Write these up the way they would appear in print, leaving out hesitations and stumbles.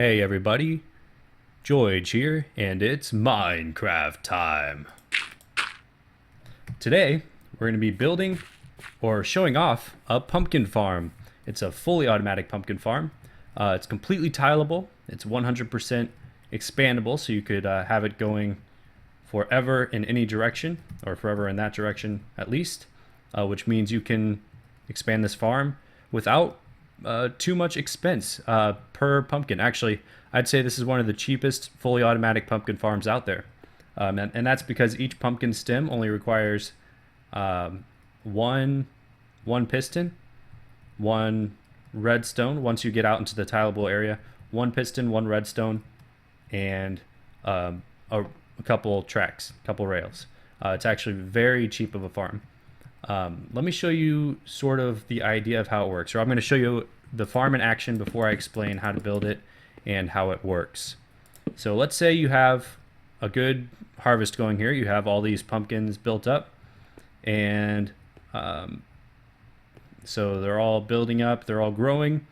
Hey everybody, Jioge here, and it's Minecraft time. Today, we're going to be building or showing off a pumpkin farm. It's a fully automatic pumpkin farm. It's completely tileable. It's 100% expandable, so you could have it going forever in any direction, or forever in that direction at least, which means you can expand this farm without too much expense per pumpkin. Actually, I'd say this is one of the cheapest fully automatic pumpkin farms out there. And that's because each pumpkin stem only requires um, one, one piston, one redstone once you get out into the tileable area, one piston, one redstone, and a couple tracks, a couple rails. It's actually very cheap of a farm. Let me show you sort of the idea of how it works. Or I'm going to show you the farm in action before I explain how to build it and how it works. So let's say you have a good harvest going here. You have all these pumpkins built up, and so they're all building up, they're all growing,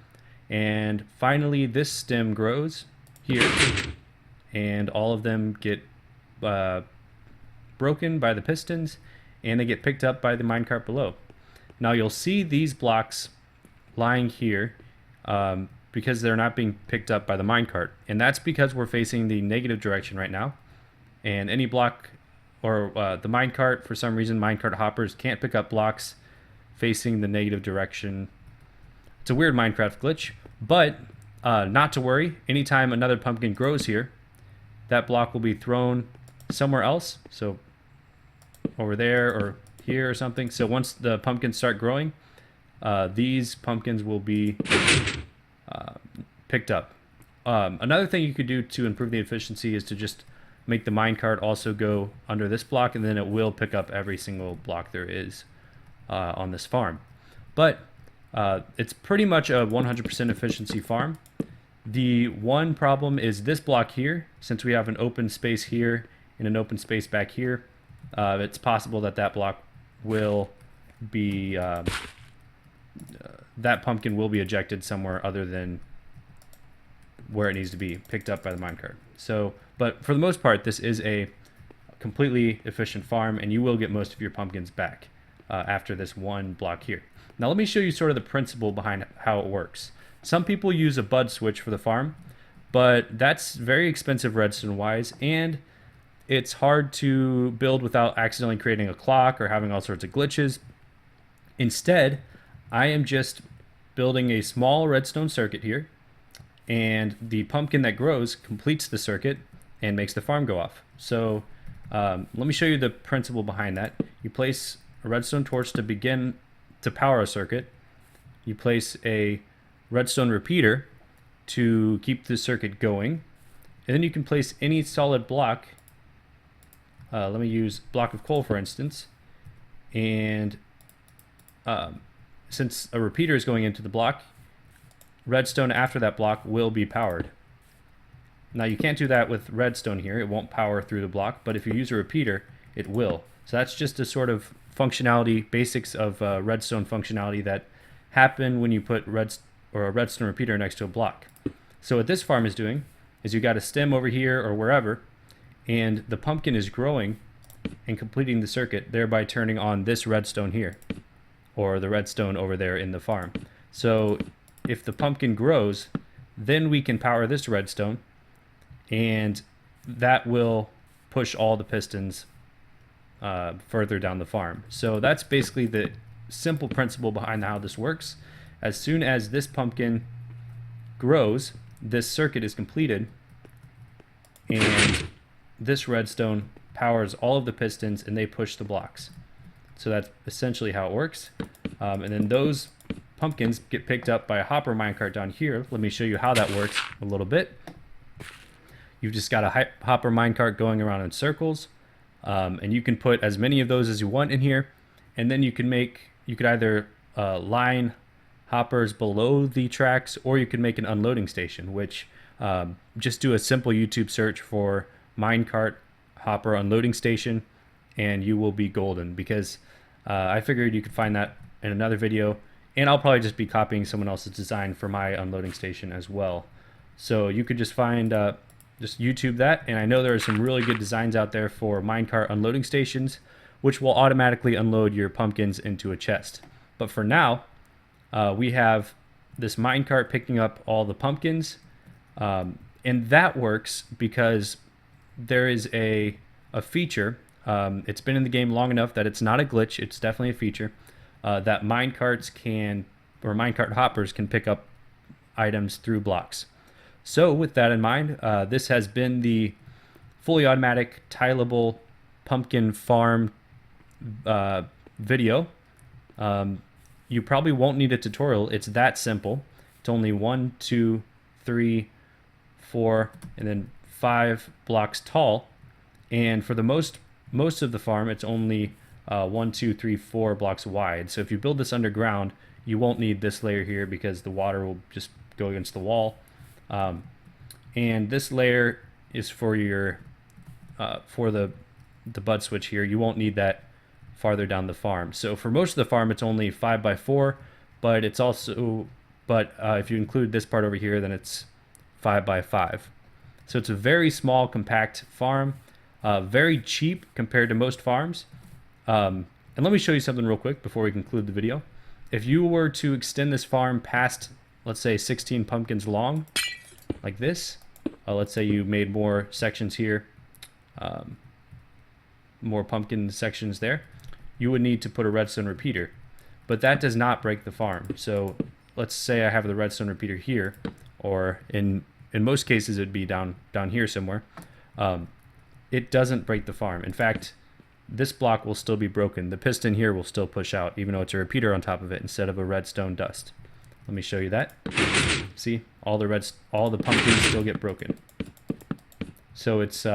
and finally this stem grows here, and all of them get uh, broken by the pistons, and they get picked up by the minecart below. Now you'll see these blocks lying here because they're not being picked up by the minecart, and that's because we're facing the negative direction right now. And any block or the minecart, for some reason, minecart hoppers can't pick up blocks facing the negative direction. It's a weird Minecraft glitch, but not to worry. Anytime another pumpkin grows here, that block will be thrown somewhere else. So over there or here or something. So once the pumpkins start growing, these pumpkins will be picked up. Another thing you could do to improve the efficiency is to just make the minecart also go under this block, and then it will pick up every single block there is on this farm. But it's pretty much a 100% efficiency farm. The one problem is this block here. Since we have an open space here and an open space back here, it's possible that that block will be that pumpkin will be ejected somewhere other than where it needs to be picked up by the minecart. So, but for the most part, this is a completely efficient farm, and you will get most of your pumpkins back after this one block here. Now let me show you sort of the principle behind how it works. Some people use a bud switch for the farm, but that's very expensive redstone wise, and it's hard to build without accidentally creating a clock or having all sorts of glitches. Instead, I am just building a small redstone circuit here, and the pumpkin that grows completes the circuit and makes the farm go off. So let me show you the principle behind that. You place a redstone torch to begin to power a circuit. You place a redstone repeater to keep the circuit going, and then you can place any solid block. Let me use block of coal for instance, and since a repeater is going into the block, redstone after that block will be powered. Now you can't do that with redstone here, it won't power through the block, but if you use a repeater, it will. So that's just a sort of functionality, basics of redstone functionality that happen when you put a redstone repeater next to a block. So what this farm is doing is you got a stem over here or wherever, and the pumpkin is growing and completing the circuit, thereby turning on this redstone here, or the redstone over there in the farm. So if the pumpkin grows, then we can power this redstone, and that will push all the pistons further down the farm. So that's basically the simple principle behind how this works. As soon as this pumpkin grows, this circuit is completed, and this redstone powers all of the pistons, and they push the blocks. So that's essentially how it works. And then those pumpkins get picked up by a hopper minecart down here. Let me show you how that works a little bit. You've just got a hopper minecart going around in circles, and you can put as many of those as you want in here, and then you could either line hoppers below the tracks, or you could make an unloading station, which just do a simple YouTube search for minecart hopper unloading station, and you will be golden, because I figured you could find that in another video, and I'll probably just be copying someone else's design for my unloading station as well. So you could just find, just YouTube that, and I know there are some really good designs out there for minecart unloading stations, which will automatically unload your pumpkins into a chest. But for now, we have this minecart picking up all the pumpkins, and that works because there is a feature. It's been in the game long enough that it's not a glitch. It's definitely a feature that minecarts can, or minecart hoppers can pick up items through blocks. So with that in mind, this has been the fully automatic tileable pumpkin farm video. You probably won't need a tutorial. It's that simple. It's only 1, 2, 3, 4, and then 5 blocks tall. And for the most of the farm, it's only 1, 2, 3, 4 blocks wide. So if you build this underground, you won't need this layer here because the water will just go against the wall. And this layer is for your for the bud switch here. You won't need that farther down the farm. So for most of the farm, it's only 5 by 4, but it's also, if you include this part over here, then it's 5 by 5. So it's a very small, compact farm, very cheap compared to most farms. And let me show you something real quick before we conclude the video. If you were to extend this farm past, let's say 16 pumpkins long, like this, let's say you made more sections here, more pumpkin sections there, you would need to put a redstone repeater, but that does not break the farm. So let's say I have the redstone repeater here, or in most cases it'd be down here somewhere. It doesn't break the farm. In fact, this block will still be broken. The piston here will still push out, even though it's a repeater on top of it instead of a redstone dust. Let me show you that. See, all the pumpkins still get broken. So it's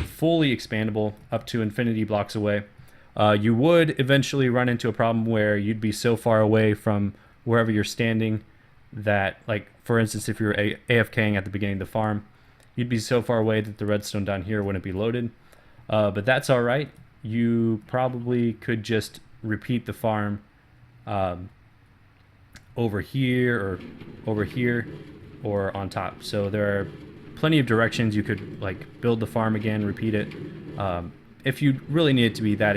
fully expandable up to infinity blocks away. You would eventually run into a problem where you'd be so far away from wherever you're standing that, like, for instance, if you were AFKing at the beginning of the farm, you'd be so far away that the redstone down here wouldn't be loaded. But that's all right. You probably could just repeat the farm over here or on top. So there are plenty of directions you could, like, build the farm again, repeat it, if you really need it to be that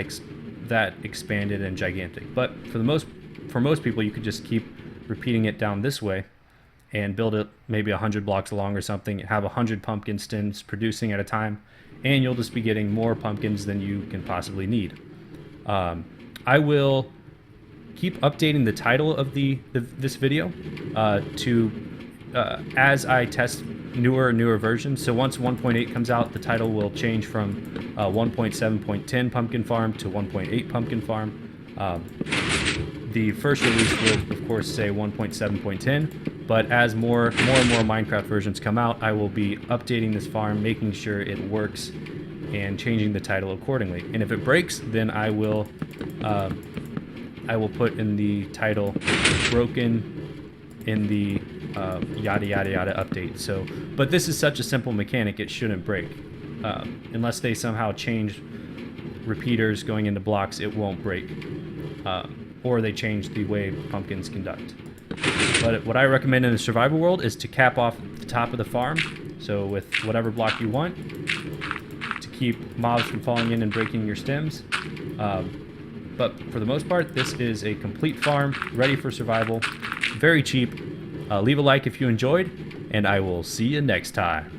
expanded and gigantic. But for most people, you could just keep repeating it down this way and build it maybe 100 blocks long or something, have 100 pumpkin stems producing at a time, and you'll just be getting more pumpkins than you can possibly need. I will keep updating the title of this video as I test newer versions. So once 1.8 comes out, the title will change from 1.7.10 pumpkin farm to 1.8 pumpkin farm. The first release will of course say 1.7.10, but as more and more Minecraft versions come out, I will be updating this farm, making sure it works, and changing the title accordingly. And if it breaks, then I will put in the title broken in the yada yada yada update. So, but this is such a simple mechanic, it shouldn't break. Unless they somehow change repeaters going into blocks, it won't break. Or they change the way pumpkins conduct. But what I recommend in the survival world is to cap off the top of the farm, so with whatever block you want, to keep mobs from falling in and breaking your stems. But for the most part, this is a complete farm, ready for survival, very cheap. Leave a like if you enjoyed, and I will see you next time.